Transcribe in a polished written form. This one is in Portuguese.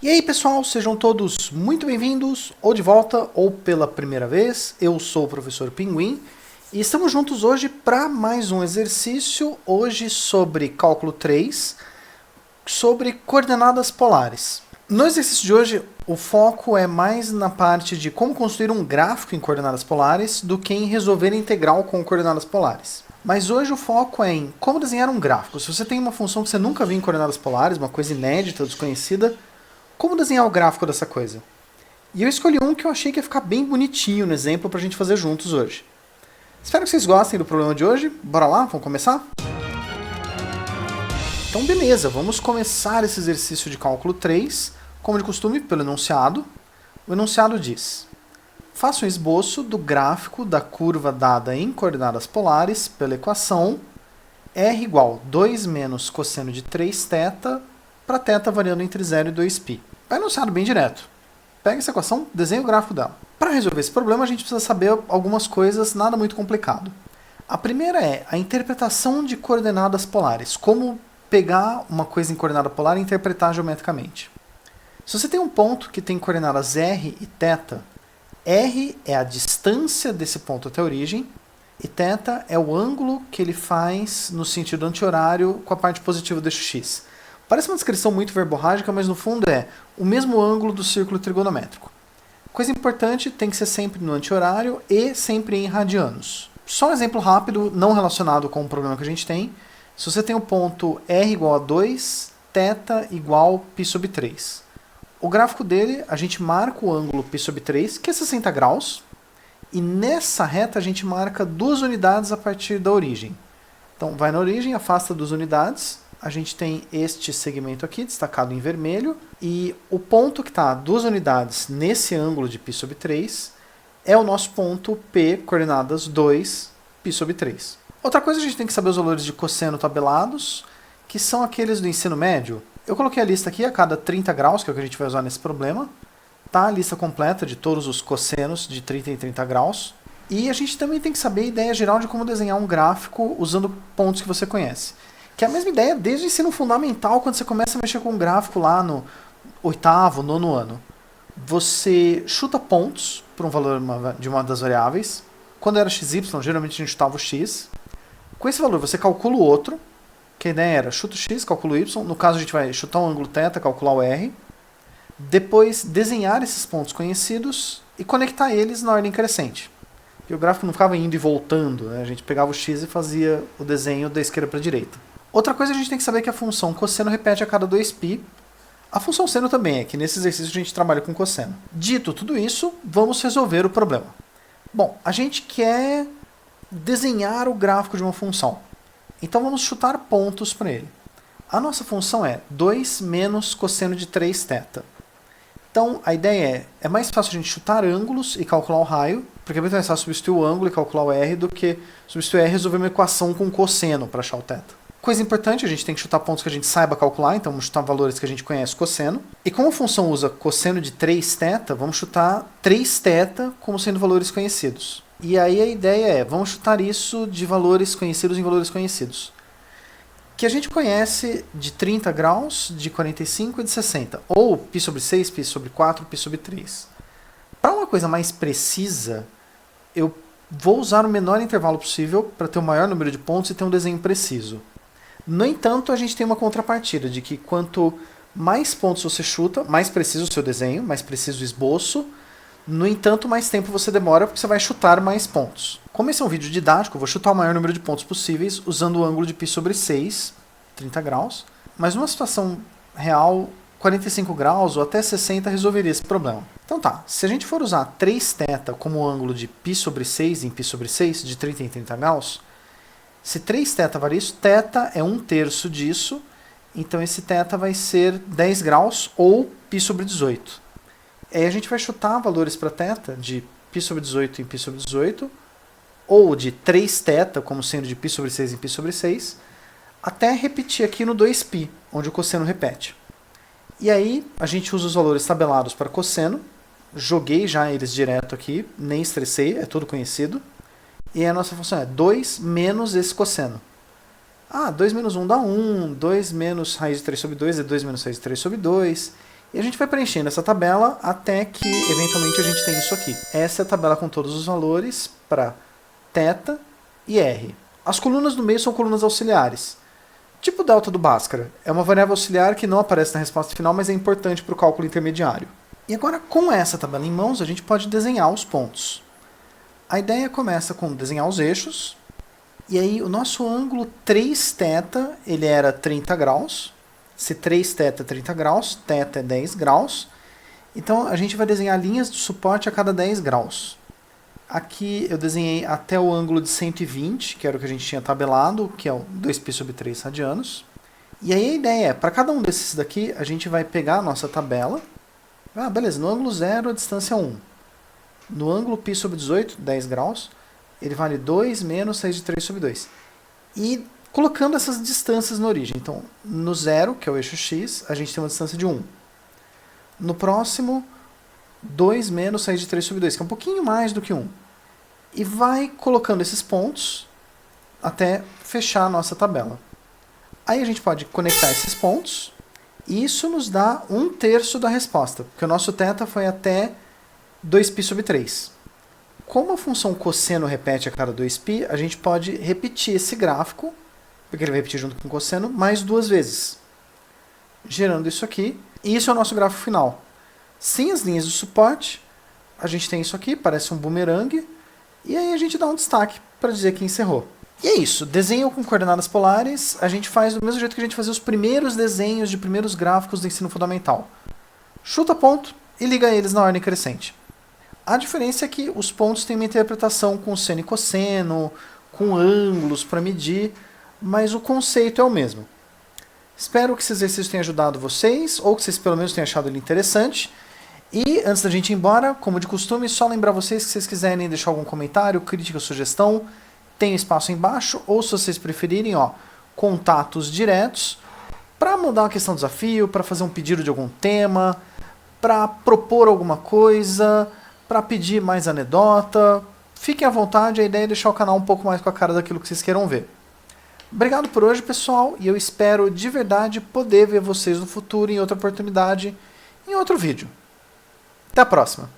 E aí pessoal, sejam todos muito bem-vindos, ou de volta, ou pela primeira vez. Eu sou o professor Pinguim e estamos juntos hoje para mais um exercício, hoje sobre cálculo 3, sobre coordenadas polares. No exercício de hoje, o foco é mais na parte de como construir um gráfico em coordenadas polares do que em resolver integral com coordenadas polares. Mas hoje o foco é em como desenhar um gráfico. Se você tem uma função que você nunca viu em coordenadas polares, uma coisa inédita, desconhecida, como desenhar o gráfico dessa coisa? E eu escolhi um que eu achei que ia ficar bem bonitinho no exemplo pra gente fazer juntos hoje. Espero que vocês gostem do problema de hoje. Bora lá? Vamos começar? Então beleza, vamos começar esse exercício de cálculo 3, como de costume, pelo enunciado. O enunciado diz: faça um esboço do gráfico da curva dada em coordenadas polares pela equação r igual 2 menos cosseno de 3θ para θ variando entre 0 e 2π. É um enunciado bem direto. Pega essa equação, desenha o gráfico dela. Para resolver esse problema, a gente precisa saber algumas coisas, nada muito complicado. A primeira é a interpretação de coordenadas polares. Como pegar uma coisa em coordenada polar e interpretar geometricamente. Se você tem um ponto que tem coordenadas r e θ, r é a distância desse ponto até a origem, e θ é o ângulo que ele faz no sentido anti-horário com a parte positiva do eixo x. Parece uma descrição muito verborrágica, mas no fundo é o mesmo ângulo do círculo trigonométrico. Coisa importante, tem que ser sempre no anti-horário e sempre em radianos. Só um exemplo rápido, não relacionado com o problema que a gente tem. Se você tem o ponto r igual a 2, θ igual π sobre 3. O gráfico dele, a gente marca o ângulo π sobre 3, que é 60 graus, e nessa reta a gente marca 2 unidades a partir da origem. Então vai na origem, afasta 2 unidades, a gente tem este segmento aqui, destacado em vermelho, e o ponto que está a 2 unidades nesse ângulo de π sobre 3 é o nosso ponto P, coordenadas 2, π sobre 3. Outra coisa, a gente tem que saber os valores de cosseno tabelados, que são aqueles do ensino médio. Eu coloquei a lista aqui a cada 30 graus, que é o que a gente vai usar nesse problema. Tá a lista completa de todos os cossenos de 30 em 30 graus. E a gente também tem que saber a ideia geral de como desenhar um gráfico usando pontos que você conhece. Que é a mesma ideia desde o ensino fundamental, quando você começa a mexer com um gráfico lá no 8º, 9º ano. Você chuta pontos por um valor de uma das variáveis. Quando era xy, geralmente a gente chutava o x. Com esse valor você calcula o outro, que a ideia era chuta o x, calcula o y. No caso a gente vai chutar um ângulo θ, calcular o r. Depois desenhar esses pontos conhecidos e conectar eles na ordem crescente. E o gráfico não ficava indo e voltando, né? A gente pegava o x e fazia o desenho da esquerda para a direita. Outra coisa, a gente tem que saber que a função cosseno repete a cada 2π. A função seno também é que nesse exercício a gente trabalha com cosseno. Dito tudo isso, vamos resolver o problema. Bom, a gente quer desenhar o gráfico de uma função. Então vamos chutar pontos para ele. A nossa função é 2 menos cosseno de 3θ. Então a ideia é mais fácil a gente chutar ângulos e calcular o raio, porque é muito mais fácil substituir o ângulo e calcular o r do que substituir r e resolver uma equação com cosseno para achar o θ. Coisa importante, a gente tem que chutar pontos que a gente saiba calcular, então vamos chutar valores que a gente conhece cosseno. E como a função usa cosseno de 3θ, vamos chutar 3θ como sendo valores conhecidos. E aí a ideia é, vamos chutar isso de valores conhecidos em valores conhecidos. Que a gente conhece de 30 graus, de 45 e de 60. Ou π sobre 6, π sobre 4, π sobre 3. Para uma coisa mais precisa, eu vou usar o menor intervalo possível para ter o maior número de pontos e ter um desenho preciso. No entanto, a gente tem uma contrapartida de que quanto mais pontos você chuta, mais preciso o seu desenho, mais preciso o esboço. No entanto, mais tempo você demora porque você vai chutar mais pontos. Como esse é um vídeo didático, eu vou chutar o maior número de pontos possíveis usando o ângulo de π sobre 6, 30 graus. Mas numa situação real, 45 graus ou até 60 resolveria esse problema. Então tá, se a gente for usar 3θ como ângulo de π sobre 6 em π sobre 6, de 30 em 30 graus, se 3θ vale isso, θ é 1/3 disso, então esse θ vai ser 10 graus ou π sobre 18. Aí a gente vai chutar valores para θ de π sobre 18 em π sobre 18, ou de 3θ como sendo de π sobre 6 em π sobre 6, até repetir aqui no 2π, onde o cosseno repete. E aí a gente usa os valores tabelados para cosseno, joguei já eles direto aqui, nem estressei, é tudo conhecido. E a nossa função é 2 menos esse cosseno. 2 menos 1 dá 1, 2 menos raiz de 3 sobre 2 é 2 menos raiz de 3 sobre 2. E a gente vai preenchendo essa tabela até que, eventualmente, a gente tem isso aqui. Essa é a tabela com todos os valores para θ e r. As colunas do meio são colunas auxiliares. Tipo delta do Bhaskara. É uma variável auxiliar que não aparece na resposta final, mas é importante para o cálculo intermediário. E agora, com essa tabela em mãos, a gente pode desenhar os pontos. A ideia começa com desenhar os eixos. E aí, o nosso ângulo 3θ, ele era 30 graus. Se 3θ é 30 graus, θ é 10 graus. Então, a gente vai desenhar linhas de suporte a cada 10 graus. Aqui eu desenhei até o ângulo de 120, que era o que a gente tinha tabelado, que é o 2π sobre 3 radianos. E aí a ideia é, para cada um desses daqui, a gente vai pegar a nossa tabela. Ah, beleza, no ângulo 0 a distância é 1. No ângulo π sobre 18, 10 graus, ele vale 2 menos 6 de 3 sobre 2. E colocando essas distâncias na origem. Então, no 0, que é o eixo x, a gente tem uma distância de 1. No próximo, 2 menos 6 de 3 sobre 2, que é um pouquinho mais do que 1. E vai colocando esses pontos até fechar a nossa tabela. Aí a gente pode conectar esses pontos, e isso nos dá 1/3 da resposta, porque o nosso θ foi até 2π sobre 3. Como a função cosseno repete a cada 2π, a gente pode repetir esse gráfico, porque ele vai repetir junto com o cosseno, mais 2 vezes. Gerando isso aqui, e isso é o nosso gráfico final. Sem as linhas de suporte, a gente tem isso aqui, parece um bumerangue, e aí a gente dá um destaque para dizer que encerrou. E é isso, desenho com coordenadas polares, a gente faz do mesmo jeito que a gente fazia os primeiros desenhos de primeiros gráficos do ensino fundamental. Chuta ponto e liga eles na ordem crescente. A diferença é que os pontos têm uma interpretação com seno e cosseno, com ângulos para medir, mas o conceito é o mesmo. Espero que esse exercício tenha ajudado vocês, ou que vocês pelo menos tenham achado ele interessante. E antes da gente ir embora, como de costume, só lembrar vocês que se vocês quiserem deixar algum comentário, crítica, sugestão, tem espaço embaixo, ou se vocês preferirem, contatos diretos, para mandar uma questão desafio, para fazer um pedido de algum tema, para propor alguma coisa, para pedir mais anedota. Fiquem à vontade, a ideia é deixar o canal um pouco mais com a cara daquilo que vocês queiram ver. Obrigado por hoje, pessoal, e eu espero de verdade poder ver vocês no futuro, em outra oportunidade, em outro vídeo. Até a próxima!